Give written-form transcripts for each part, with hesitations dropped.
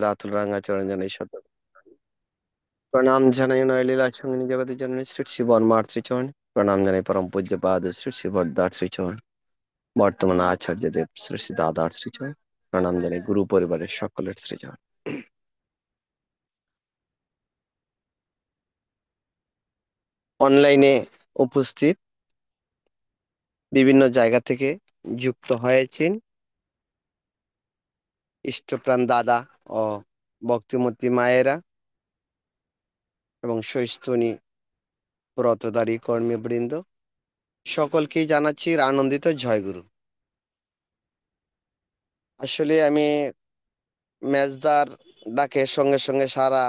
রাতুল রাঙা চরণ জানাই শত প্রণাম জানাই নয়লীলা সঙ্গিনী জগতের জন্য শ্রী শ্রী বর্মার শ্রীচরণ। প্রণাম জানাই পরম পূজ্য পাদ শ্রী শ্রী বরদার শ্রীচরণ, বর্তমান আচার্য দেব শ্রী শ্রী দাদার শ্রীচরণ। প্রণাম জানাই গুরু পরিবারের সকলের শ্রীচরণ। অনলাইনে উপস্থিত বিভিন্ন জায়গা থেকে যুক্ত হয়েছেন ইষ্টপ্রাণ দাদা ও ভক্তিমতী মায়েরা এবং সৈস্থনী ব্রতধারী কর্মীবৃন্দ, সকলকেই জানাচ্ছি আনন্দিত জয়গুরু। আসলে আমি মেজদার ডাকে সঙ্গে সঙ্গে সাড়া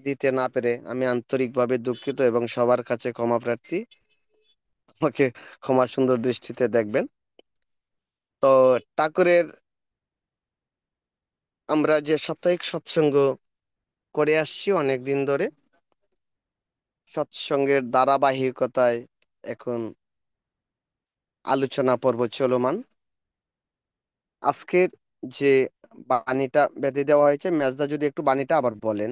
দিতে না পেরে আমি আন্তরিকভাবে দুঃখিত এবং সবার কাছে ক্ষমা প্রার্থী। আমাকে ক্ষমা সুন্দর দৃষ্টিতে দেখবেন। তো ঠাকুরের আমরা যে সাপ্তাহিক সৎসঙ্গ করে আসছি অনেকদিন ধরে, সৎসঙ্গের ধারাবাহিকতায় এখন আলোচনা পর্ব চলমান। আজকের যে বাণীটা বেঁধে দেওয়া হয়েছে, মেজদা যদি একটু বাণীটা আবার বলেন।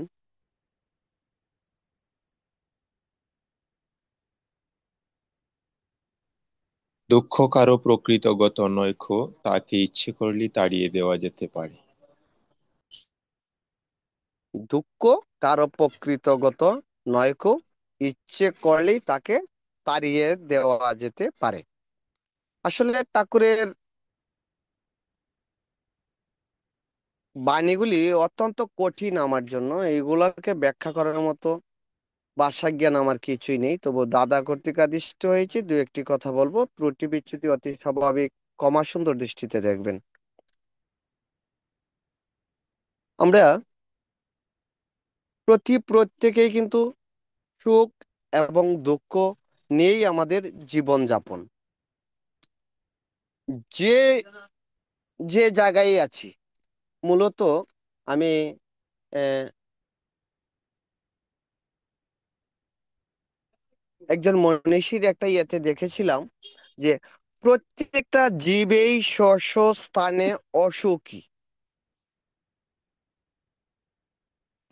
দুঃখ কারো প্রকৃতগত নৈক্য, তাকে ইচ্ছে করলেই তাড়িয়ে দেওয়া যেতে পারে। দুঃখ কারো প্রকৃতগত নয়কো, ইচ্ছে করলেই তাকে তাড়িয়ে দেওয়া যেতে পারে। আসলে ঠাকুরের বাণীগুলি অত্যন্ত কঠিন আমার জন্য, এইগুলোকে ব্যাখ্যা করার মতো ভাষা জ্ঞান আমার কিছুই নেই। তবু দাদা কর্তৃক আদিষ্ট হয়েছে, দু একটি কথা বলবো, ত্রুটি বিচ্যুতি অতি স্বাভাবিক, ক্ষমা সুন্দর দৃষ্টিতে দেখবেন। আমরা প্রত্যেকেই কিন্তু সুখ এবং দুঃখ নিয়েই আমাদের জীবন যাপন। যে যে জায়গায় আছি, মূলত আমি আহ, একজন মনীষীর একটা ইয়েতে দেখেছিলাম যে প্রত্যেকটা জীবেই স্ব স্থানে অসুখী।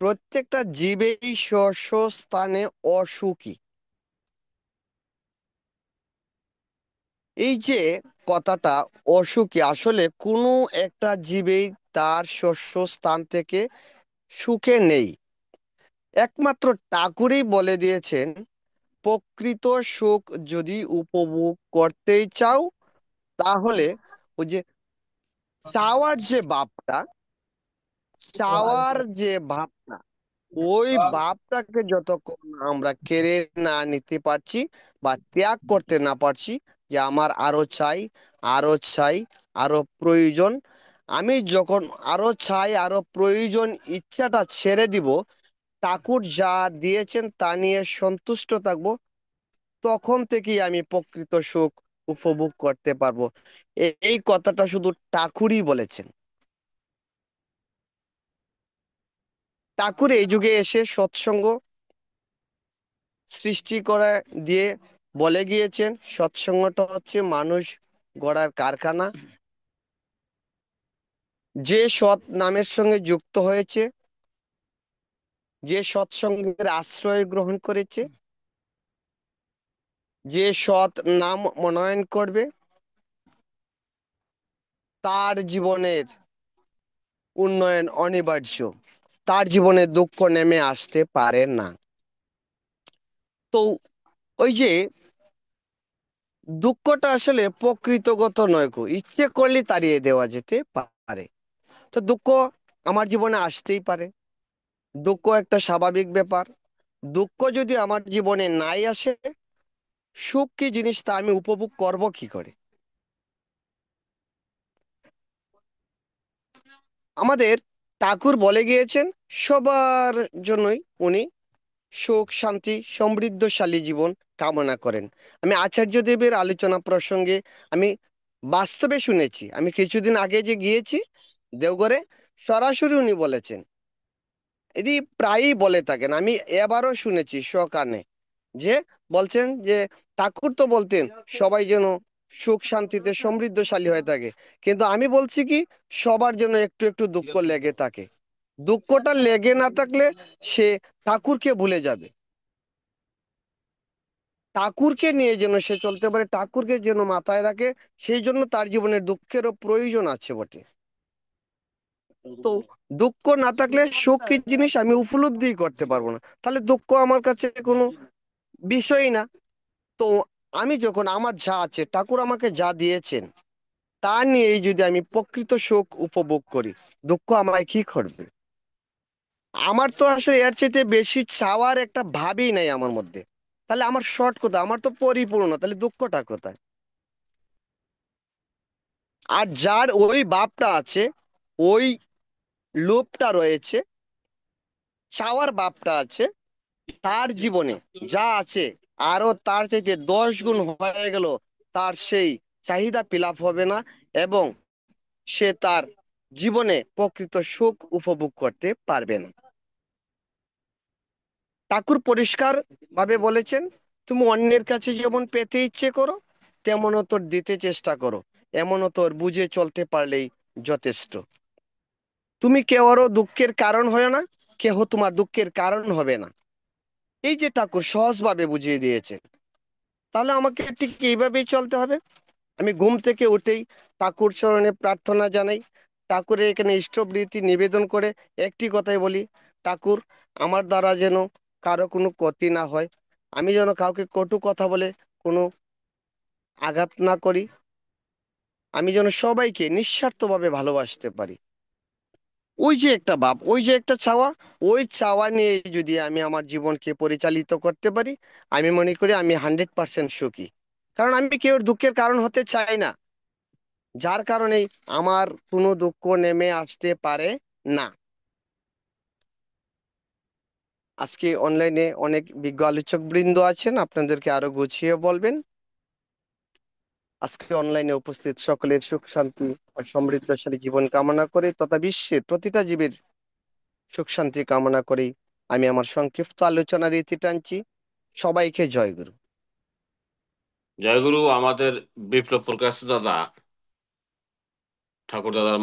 প্রত্যেকটা জীবেই স্ব স্থানে অসুখী। এই যে কথাটা অসুখী, আসলে কোনো একটা জীবেই তার শস্য স্থান থেকে সুখে নেই। একমাত্র ঠাকুরই বলে দিয়েছেন, প্রকৃত সুখ যদি উপভোগ করতেই চাও, তাহলে ওই যে চাওয়ার যে ভাবটা, চাওয়ার যে ভাবটা, ওই ভাবটাকে যতক্ষণ আমরা কেড়ে না নিতে পারছি বা ত্যাগ করতে না পারছি, যে আমার আরো চাই, আরো চাই, আরো প্রয়োজন, আমি যখন আরো চাই, আরো প্রয়োজন ইচ্ছাটা ছেড়ে দিব, ঠাকুর যা দিয়েছেন তা নিয়ে সন্তুষ্ট থাকবো, তখন থেকেই আমি প্রকৃত সুখ উপভোগ করতে পারবো। এই কথাটা শুধু ঠাকুরই বলেছেন। ঠাকুর এই যুগে এসে সৎসঙ্গ সৃষ্টি করে দিয়ে বলে গিয়েছেন, সৎসঙ্গটা হচ্ছে মানুষ গড়ার কারখানা। যে সৎ নামের সঙ্গে যুক্ত হয়েছে, যে সৎসঙ্গের আশ্রয় গ্রহণ করেছে, যে সৎ নাম মনোনয়ন করবে, তার জীবনের উন্নয়ন অনিবার্য। তার জীবনে দুঃখ নেমে আসতে পারে না। তো ওই যে দুঃখটা আসলে প্রকৃতগত নয়, ইচ্ছে করলে তাড়িয়ে দেওয়া যেতে পারে। তো দুঃখ আমার জীবনে আসতেই পারে, দুঃখ একটা স্বাভাবিক ব্যাপার। দুঃখ যদি আমার জীবনে নাই আসে, সুখ কি জিনিস তা আমি উপভোগ করব কি করে? আমাদের ঠাকুর বলে গিয়েছেন, সবার জন্যই উনি সুখ শান্তি সমৃদ্ধশালী জীবন কামনা করেন। আমি আচার্য দেবের আলোচনা প্রসঙ্গে আমি বাস্তবে শুনেছি। আমি কিছুদিন আগে যে গিয়েছি দেওঘরে, সরাসরি উনি বলেছেন, এটি প্রায়ই বলে থাকেন, আমি এবারও শুনেছি সকানে, যে বলছেন যে ঠাকুর তো বলতেন সবাই যেন সুখ শান্তিতে সমৃদ্ধশালী হয়ে থাকে, কিন্তু আমি বলছি কি, সবার জন্য একটু একটু দুঃখ লেগে থাকে। দুঃখটা লেগে না থাকলে সে ঠাকুরকে ভুলে যাবে। ঠাকুরকে নিয়ে যেন সে চলতে পারে, ঠাকুরকে যেন মাথায় রাখে, সেই জন্য তার জীবনে দুঃখেরও প্রয়োজন আছে বটে। তো দুঃখ না থাকলে সুখ কি জিনিস আমি উপলব্ধি করতে পারবো না, তাহলে দুঃখ আমার কাছে কোনো বিষয়ই না। তো আমি যখন আমার যা আছে, ঠাকুর আমাকে যা দিয়েছেন, তা নিয়েই যদি আমি প্রকৃত সুখ উপভোগ করি, দুঃখ আমায় কি করবে? আমার তো আসলে এর চাইতে বেশি চাওয়ার একটা ভাবই নাই আমার মধ্যে। তাহলে আমার শর্ট কোথায়? আমার তো পরিপূর্ণ, তাহলে দুঃখটা কোথায়? আর যার ওই ভাবটা আছে, ওই লোভটা রয়েছে, চাওয়ার ভাবটা আছে, তার জীবনে যা আছে আরো তার চাইতে 10 গুণ হয়ে গেল, তার সেই চাহিদা ফিল আপ হবে না, এবং সে তার জীবনে প্রকৃত সুখ উপভোগ করতে পারবে না। ঠাকুর পরিষ্কার ভাবে বলেছেন, তুমি অন্যের কাছে যেমন পেতে ইচ্ছে করো, তেমন তোর দিতে চেষ্টা করো, এমন তোর বুঝে চলতে পারলেই যথেষ্ট। তুমি কেউরও দুঃখের কারণ হয় না, কেহ তোমার দুঃখের কারণ হবে না। এই যে ঠাকুর সহজভাবে বুঝিয়ে দিয়েছেন, তাহলে আমাকে ঠিক এইভাবেই চলতে হবে। আমি ঘুম থেকে উঠেই ঠাকুর চরণে প্রার্থনা জানাই, ঠাকুরের এখানে ইষ্টবৃত্তি নিবেদন করে একটি কথাই বলি, ঠাকুর, আমার দ্বারা যেন কারো কোনো ক্ষতি না হয়, আমি যেন কাউকে কটু কথা বলে কোনো আঘাত না করি, আমি যেন সবাইকে নিঃস্বার্থভাবে ভালোবাসতে পারি। ওই যে একটা ভাব, ওই যে একটা চাওয়া, ওই চাওয়া নিয়ে যদি আমি আমার জীবনকে পরিচালিত করতে পারি, আমি মনে করি আমি 100% সুখী। কারণ আমি কেউ দুঃখের কারণ হতে চাই না, যার কারণেই আমার কোনো দুঃখ নেমে আসতে পারে না। আজকে অনলাইনে অনেক বিজ্ঞ আলোচক বৃন্দ আছেন, আপনাদেরকে আরো গুছিয়ে বলবেন। আজকে অনলাইনে উপস্থিত সকলের সুখ শান্তি ও সমৃদ্ধশালী জীবন কামনা করে, তথা বিশ্বের প্রতিটা জীবের সুখ শান্তি কামনা করেই আমি আমার সংক্ষিপ্ত আলোচনার ইতি টানছি। সবাইকে জয়গুরু। জয়গুরু। আমাদের বিপ্লব প্রকাশ দাদা, ঠাকুর দাদার